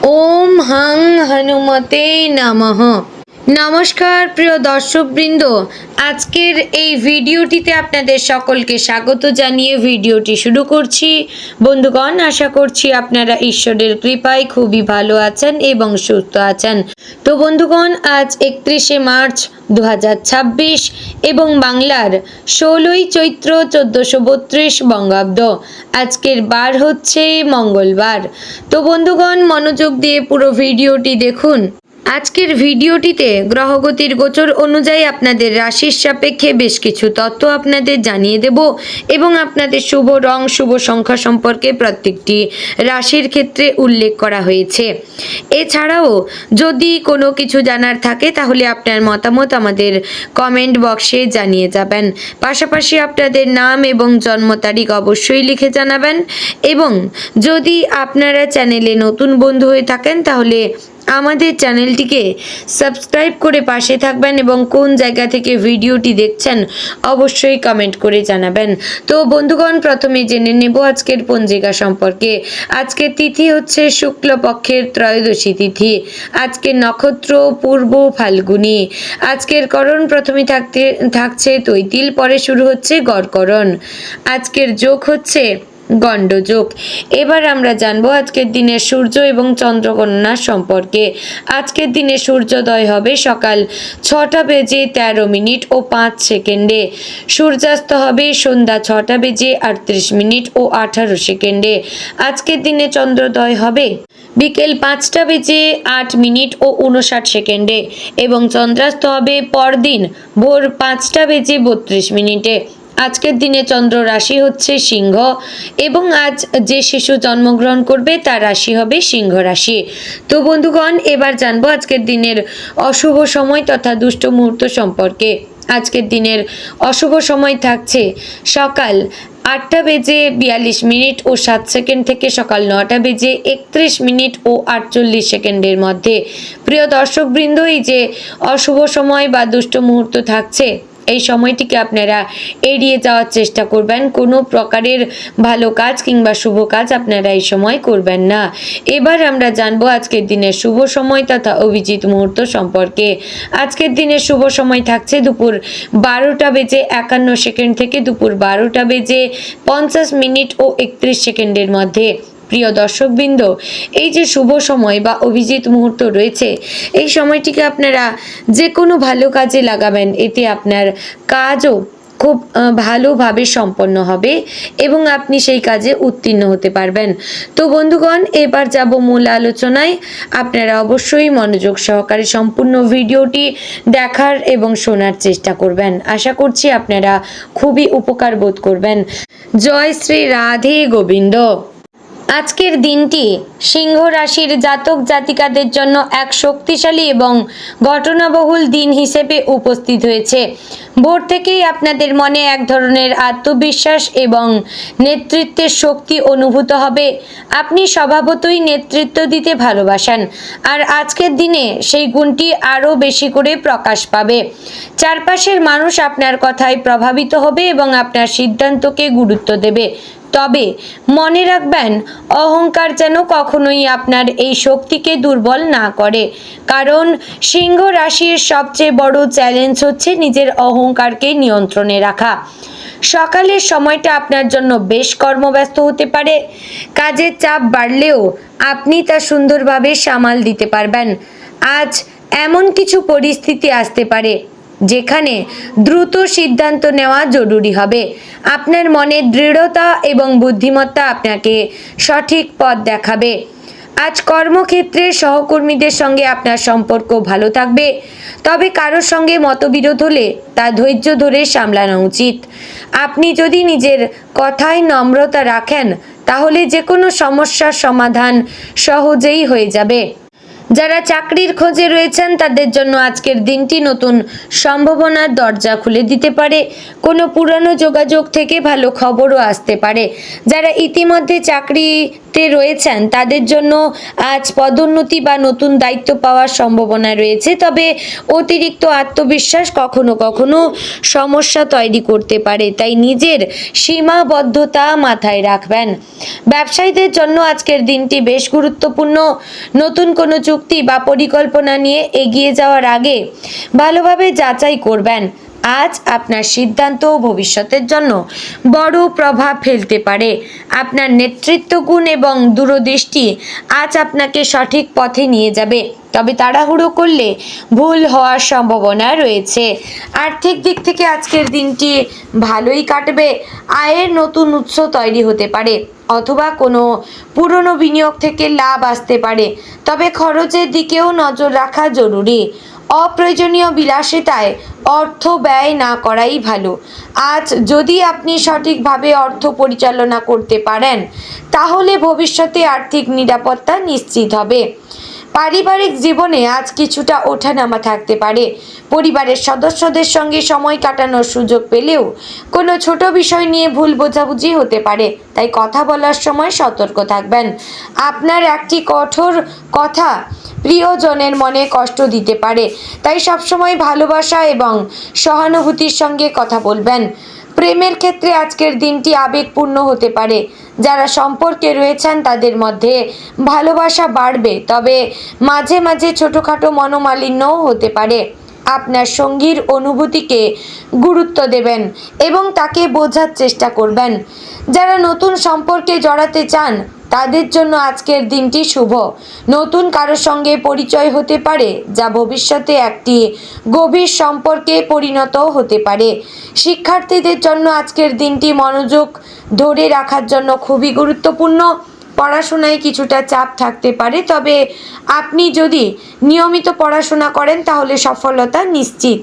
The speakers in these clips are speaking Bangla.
ওম হাং হনুমতে নমঃ। নমস্কার প্রিয় দর্শকবৃন্দ, আজকের এই ভিডিওটিতে আপনাদের সকলকে স্বাগত জানিয়ে ভিডিওটি শুরু করছি। বন্ধুগণ, আশা করছি আপনারা ঈশ্বরের কৃপায় খুবই ভালো আছেন এবং সুস্থ আছেন। তো বন্ধুগণ, আজ 31শে মার্চ 2026 এবং বাংলার 16ই চৈত্র 1432 বঙ্গাব্দ। আজকের বার হচ্ছে মঙ্গলবার। তো বন্ধুগণ, মনোযোগ দিয়ে পুরো ভিডিওটি দেখুন। আজকের ভিডিওটিতে গ্রহগতির গোচর অনুযায়ী আপনাদের রাশির সাপেক্ষে বেশ কিছু তথ্য আপনাদের জানিয়ে দেব এবং আপনাদের শুভ রং শুভ সংখ্যা সম্পর্কে প্রত্যেকটি রাশির ক্ষেত্রে উল্লেখ করা হয়েছে। এছাড়াও যদি কোনো কিছু জানার থাকে তাহলে আপনার মতামত আমাদের কমেন্ট বক্সে জানিয়ে যাবেন। পাশাপাশি আপনাদের নাম এবং জন্ম তারিখ অবশ্যই লিখে জানাবেন এবং যদি আপনারা চ্যানেলে নতুন বন্ধু হয়ে থাকেন তাহলে আমাদের চ্যানেলটিকে সাবস্ক্রাইব করে পাশে থাকবেন এবং কোন জায়গা থেকে ভিডিওটি দেখছেন অবশ্যই কমেন্ট করে জানাবেন। তো বন্ধুগণ, প্রথমে জেনে নেব আজকের পঞ্জিকা সম্পর্কে। আজকের তিথি হচ্ছে শুক্লপক্ষের ত্রয়োদশী তিথি। আজকের নক্ষত্র পূর্ব ফাল্গুনী। আজকের করণ প্রথমে থাকছে তৈতিল, পরে শুরু হচ্ছে গড়করণ। আজকের যোগ হচ্ছে গণ্ডযোগ। এবার আমরা জানবো আজকের দিনের সূর্য এবং চন্দ্রগণনা সম্পর্কে। আজকের দিনে সূর্যোদয় হবে সকাল 6টা বেজে 13 মিনিট ও 5 সেকেন্ডে। সূর্যাস্ত হবে সন্ধ্যা 6টা বেজে 38 মিনিট ও 18 সেকেন্ডে। আজকের দিনে চন্দ্রোদয় হবে বিকেল 5টা বেজে 8 মিনিট ও 59 সেকেন্ডে এবং চন্দ্রাস্ত হবে পরদিন ভোর 5টা বেজে 32 মিনিটে। আজকের দিনে চন্দ্র রাশি হচ্ছে সিংহ এবং আজ যে শিশু জন্মগ্রহণ করবে তার রাশি হবে সিংহ রাশি। তো বন্ধুগণ, এবার জানবো আজকের দিনের অশুভ সময় তথা দুষ্ট মুহূর্ত সম্পর্কে। আজকের দিনের অশুভ সময় থাকছে সকাল 8টা বেজে 42 মিনিট ও 7 সেকেন্ড থেকে সকাল 9টা বেজে 31 মিনিট ও 48 সেকেন্ডের মধ্যে। প্রিয় দর্শকবৃন্দ, এই যে অশুভ সময় বা দুষ্ট মুহূর্ত থাকছে, এই সময়টিকে আপনারা এড়িয়ে যাওয়ার চেষ্টা করবেন। কোনো প্রকারের ভালো কাজ কিংবা শুভ কাজ আপনারা এই সময় করবেন না। এবার আমরা জানবো আজকের দিনের শুভ সময় তথা অভিজিৎ মুহূর্ত সম্পর্কে। আজকের দিনের শুভ সময় থাকছে দুপুর 12টা বেজে 51 সেকেন্ড থেকে দুপুর 12টা বেজে 50 মিনিট ও 31 সেকেন্ডের মধ্যে। প্রিয় দর্শকবৃন্দ, এই যে শুভ সময় বা অভিজিৎ মুহূর্ত রয়েছে, এই সময়টিকে আপনারা যে কোনো ভালো কাজে লাগাবেন, এতে আপনার কাজও খুব ভালোভাবে সম্পন্ন হবে এবং আপনি সেই কাজে উত্তীর্ণ হতে পারবেন। তো বন্ধুগণ, এবার যাব মূল আলোচনায়। আপনারা অবশ্যই মনোযোগ সহকারে সম্পূর্ণ ভিডিওটি দেখার এবং শোনার চেষ্টা করবেন। আশা করছি আপনারা খুবই উপকার বোধ করবেন। জয় শ্রী রাধে গোবিন্দ। আজকের দিনটি সিংহ রাশির জাতক জাতিকাদের জন্য এক শক্তিশালী এবং ঘটনাবহুল দিন হিসেবে উপস্থিত হয়েছে। ভোর থেকেই আপনাদের মনে এক ধরনের আত্মবিশ্বাস এবং নেতৃত্বের শক্তি অনুভূত হবে। আপনি স্বভাবতই নেতৃত্ব দিতে ভালোবাসেন, আর আজকের দিনে সেই গুণটি আরও বেশি করে প্রকাশ পাবে। চারপাশের মানুষ আপনার কথায় প্রভাবিত হবে এবং আপনার সিদ্ধান্তকে গুরুত্ব দেবে। তবে মনে রাখবেন, অহংকার যেন কখনোই আপনার এই শক্তিকে দুর্বল না করে, কারণ সিংহ রাশির সবচেয়ে বড় চ্যালেঞ্জ হচ্ছে নিজের অহংকারকে নিয়ন্ত্রণে রাখা। সকালের সময়টা আপনার জন্য বেশ কর্মব্যস্ত হতে পারে। কাজের চাপ বাড়লেও আপনি তা সুন্দরভাবে সামাল দিতে পারবেন। আজ এমন কিছু পরিস্থিতি আসতে পারে যেখানে দ্রুত সিদ্ধান্ত নেওয়া জরুরি হবে। আপনার মনের দৃঢ়তা এবং বুদ্ধিমত্তা আপনাকে সঠিক পথ দেখাবে। আজ কর্মক্ষেত্রে সহকর্মীদের সঙ্গে আপনার সম্পর্ক ভালো থাকবে, তবে কারোর সঙ্গে মতবিরোধ হলে তা ধৈর্য ধরে সামলানো উচিত। আপনি যদি নিজের কথায় নম্রতা রাখেন তাহলে যে কোনো সমস্যার সমাধান সহজেই হয়ে যাবে। যারা চাকরির খোঁজে রয়েছেন তাদের জন্য আজকের দিনটি নতুন সম্ভাবনার দরজা খুলে দিতে পারে। কোনো পুরানো যোগাযোগ থেকে ভালো খবরও আসতে পারে। যারা ইতিমধ্যে চাকরিতে রয়েছেন তাদের জন্য আজ পদোন্নতি বা নতুন দায়িত্ব পাওয়ার সম্ভাবনা রয়েছে, তবে অতিরিক্ত আত্মবিশ্বাস কখনো কখনো সমস্যা তৈরি করতে পারে, তাই নিজের সীমাবদ্ধতা মাথায় রাখবেন। ব্যবসায়ীদের জন্য আজকের দিনটি বেশ গুরুত্বপূর্ণ। নতুন কোনো চুক্তি বা পরিকল্পনা নিয়ে এগিয়ে যাওয়ার আগে ভালোভাবে যাচাই করবেন। আজ আপনার সিদ্ধান্ত ভবিষ্যতের জন্য বড় প্রভাব ফেলতে পারে। আপনার নেতৃত্ব গুণ এবং দূরদৃষ্টি আজ আপনাকে সঠিক পথে নিয়ে যাবে, তবে তাড়াহুড়ো করলে ভুল হওয়ার সম্ভাবনা রয়েছে। আর্থিক দিক থেকে আজকের দিনটি ভালোই কাটবে। আয়ের নতুন উৎস তৈরি হতে পারে অথবা কোনো পুরনো বিনিয়োগ থেকে লাভ আসতে পারে, তবে খরচের দিকেও নজর রাখা জরুরি। অপ্রয়োজনীয় বিলাসিতায় অর্থ ব্যয় না করাই ভালো। আজ যদি আপনি সঠিকভাবে অর্থ পরিচালনা করতে পারেন তাহলে ভবিষ্যতে আর্থিক নিরাপত্তা নিশ্চিত হবে। পারিবারিক জীবনে আজ কিছুটা ওঠানামা থাকতে পারে। পরিবারের সদস্যদের সঙ্গে সময় কাটানোর সুযোগ পেলেও কোনো ছোট বিষয় নিয়ে ভুল বোঝাবুঝি হতে পারে, তাই কথা বলার সময় সতর্ক থাকবেন। আপনার একটি কঠোর কথা প্রিয়জনের মনে কষ্ট দিতে পারে, তাই সবসময় ভালোবাসা এবং সহানুভূতির সঙ্গে কথা বলবেন। প্রেমের ক্ষেত্রে আজকের দিনটি আবেগপূর্ণ হতে পারে। যারা সম্পর্কে রয়েছেন তাদের মধ্যে ভালোবাসা বাড়বে, তবে মাঝে মাঝে ছোটোখাটো মনোমালিন্যও হতে পারে। আপনার সঙ্গীর অনুভূতিকে গুরুত্ব দেবেন এবং তাকে বোঝার চেষ্টা করবেন। যারা নতুন সম্পর্কে জড়াতে চান তাদের জন্য আজকের দিনটি শুভ। নতুন কারোর সঙ্গে পরিচয় হতে পারে যা ভবিষ্যতে একটি গভীর সম্পর্কে পরিণত হতে পারে। শিক্ষার্থীদের জন্য আজকের দিনটি মনোযোগ ধরে রাখার জন্য খুবই গুরুত্বপূর্ণ। পড়াশোনায় কিছুটা চাপ থাকতে পারে, তবে আপনি যদি নিয়মিত পড়াশোনা করেন তাহলে সফলতা নিশ্চিত।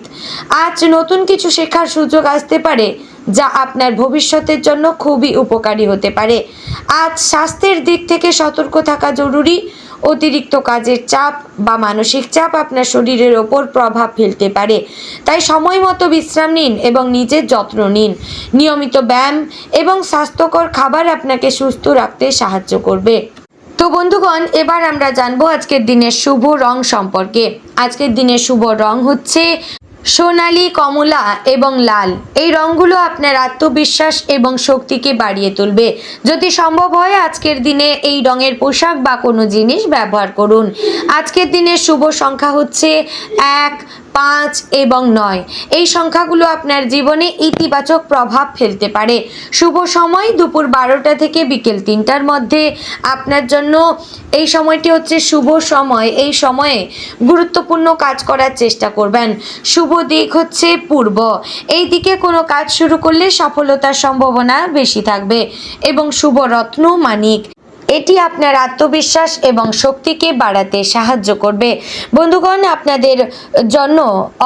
আজ নতুন কিছু শেখার সুযোগ আসতে পারে যা আপনার ভবিষ্যতের জন্য খুবই উপকারী হতে পারে। আজ স্বাস্থ্যের দিক থেকে সতর্ক থাকা জরুরি। অতিরিক্ত কাজের চাপ বা মানসিক চাপ আপনার শরীরের ওপর প্রভাব ফেলতে পারে, তাই সময় মতো বিশ্রাম নিন এবং নিজের যত্ন নিন। নিয়মিত ব্যায়াম এবং স্বাস্থ্যকর খাবার আপনাকে সুস্থ রাখতে সাহায্য করবে। তো বন্ধুগণ, এবার আমরা জানবো আজকের দিনের শুভ রং সম্পর্কে। আজকের দিনের শুভ রং হচ্ছে সোনালী, কমলা এবং লাল। এই রঙগুলো আপনার আত্মবিশ্বাস এবং শক্তিকে বাড়িয়ে তুলবে। যদি সম্ভব হয় আজকের দিনে এই রঙের পোশাক বা কোনো জিনিস ব্যবহার করুন। আজকের দিনের শুভ সংখ্যা হচ্ছে 1, 5 এবং 9। এই সংখ্যাগুলো আপনার জীবনে ইতিবাচক প্রভাব ফেলতে পারে। শুভ সময় দুপুর 12টা থেকে বিকেল 3টার মধ্যে আপনার জন্য এই সময়টি হচ্ছে শুভ সময়। এই সময়ে গুরুত্বপূর্ণ কাজ করার চেষ্টা করবেন। শুভ দিক হচ্ছে পূর্ব। এই দিকে কোনো কাজ শুরু করলে সফলতার সম্ভাবনা বেশি থাকবে। এবং শুভ রত্ন মানিক, এটি আপনার আত্মবিশ্বাস এবং শক্তিকে বাড়াতে সাহায্য করবে। বন্ধুগণ, আপনাদের জন্য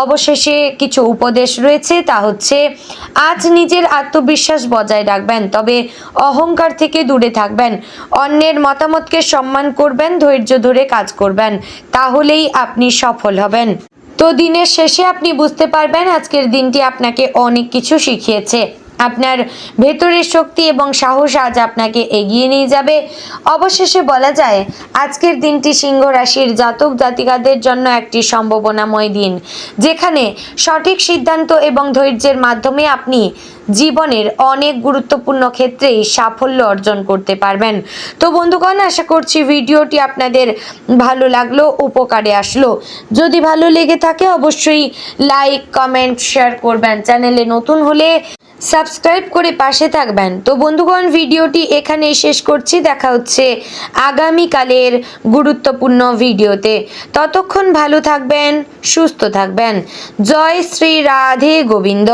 অবশেষে কিছু উপদেশ রয়েছে, তা হচ্ছে আজ নিজের আত্মবিশ্বাস বজায় রাখবেন, তবে অহংকার থেকে দূরে থাকবেন। অন্যের মতামতকে সম্মান করবেন, ধৈর্য ধরে কাজ করবেন, তাহলেই আপনি সফল হবেন। তো দিনের শেষে আপনি বুঝতে পারবেন আজকের দিনটি আপনাকে অনেক কিছু শিখিয়েছে। আপনার ভেতরের শক্তি এবং সাহস আজ আপনাকে এগিয়ে নিয়ে যাবে। অবশেষে বলা যায় আজকের দিনটি সিংহ রাশির জাতক জাতিকাদের জন্য একটি সম্ভাবনাময় দিন, যেখানে সঠিক সিদ্ধান্ত এবং ধৈর্যের মাধ্যমে আপনি জীবনের অনেক গুরুত্বপূর্ণ ক্ষেত্রেই সাফল্য অর্জন করতে পারবেন। তো বন্ধুগণ, আশা করছি ভিডিওটি আপনাদের ভালো লাগলো, উপকারে আসলো। যদি ভালো লেগে থাকে অবশ্যই লাইক, কমেন্ট, শেয়ার করবেন। চ্যানেলে নতুন হলে সাবস্ক্রাইব করে পাশে থাকবেন। তো বন্ধুগণ, ভিডিওটি এখানেই শেষ করছি। দেখা হচ্ছে আগামীকালের গুরুত্বপূর্ণ ভিডিওতে। ততক্ষণ ভালো থাকবেন, সুস্থ থাকবেন। জয় শ্রী রাধে গোবিন্দ।